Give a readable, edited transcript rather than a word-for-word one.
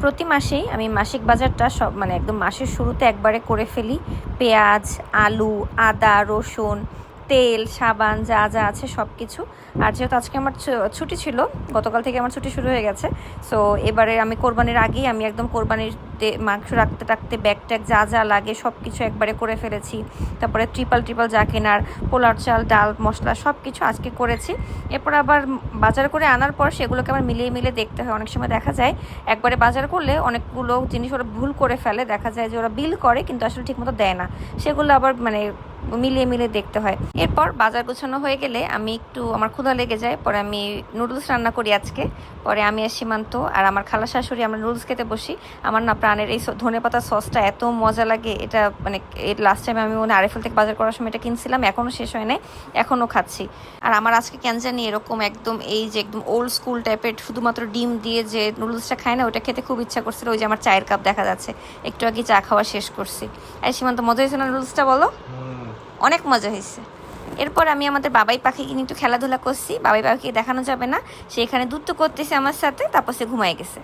প্রতি মাসেই আমি মাসিক বাজারটা সব মানে একদম মাসের শুরুতে একবারে করে ফেলি। পেঁয়াজ, আলু, আদা, রসুন, তেল, সাবান যা যা আছে সব কিছু। আর যেহেতু আজকে আমার ছুটি ছিল, গতকাল থেকে আমার ছুটি শুরু হয়ে গেছে, সো এবারে আমি কোরবানির আগেই আমি একদম কোরবানির মাংস রাখতে রাখতে ব্যাগ ট্যাগ যা যা লাগে সব কিছু একবারে করে ফেলেছি। তারপরে ট্রিপল যা কেনার, পোলার চাল, ডাল, মশলা সব কিছু আজকে করেছি। এরপর আবার বাজার করে আনার পর সেগুলোকে আবার মিলিয়ে মিলিয়ে দেখতে হয়। অনেক সময় দেখা যায় একবারে বাজার করলে অনেকগুলো জিনিস ওরা ভুল করে ফেলে, দেখা যায় যে ওরা বিল করে কিন্তু আসলে ঠিকমতো দেয় না, সেগুলো আবার মানে মিলিয়ে মিলিয়ে দেখতে হয়। এরপর বাজার গোছানো হয়ে গেলে আমি একটু আমার ক্ষুধা লেগে যায়, পরে আমি নুডলস রান্না করি আজকে। পরে আমি আর সীমান্ত আর আমার খালা শাশুড়ি আমরা নুডলস খেতে বসি। আমার না প্রাণের এই ধনেপাতা সসটা এত মজা লাগে, এটা মানে এর লাস্ট টাইম আমি মনে আরএফএল থেকে বাজার করার সময় এটা কিনছিলাম, এখনও শেষ হয় নাই, এখনও খাচ্ছি। আর আমার আজকে কেন জানি এরকম একদম এই যে একদম ওল্ড স্কুল টাইপের শুধুমাত্র ডিম দিয়ে যে নুডলসটা খায় না, ওটা খেতে খুব ইচ্ছা করছিল। ওই যে আমার চায়ের কাপ দেখা যাচ্ছে, একটু আগে চা খাওয়া শেষ করছি। আর সীমান্ত মজা হয়েছে না নুডলসটা? বলো, অনেক মজা হয়েছে। এরপর আমি আমাদের বাবাই পাখিকে নিয়ে একটু খেলাধুলা করছি। বাবাই পাখিকে দেখানো যাবে না, সে এখানে দুধ তো করতেছে আমার সাথে, তারপর সে ঘুমায় গেছে।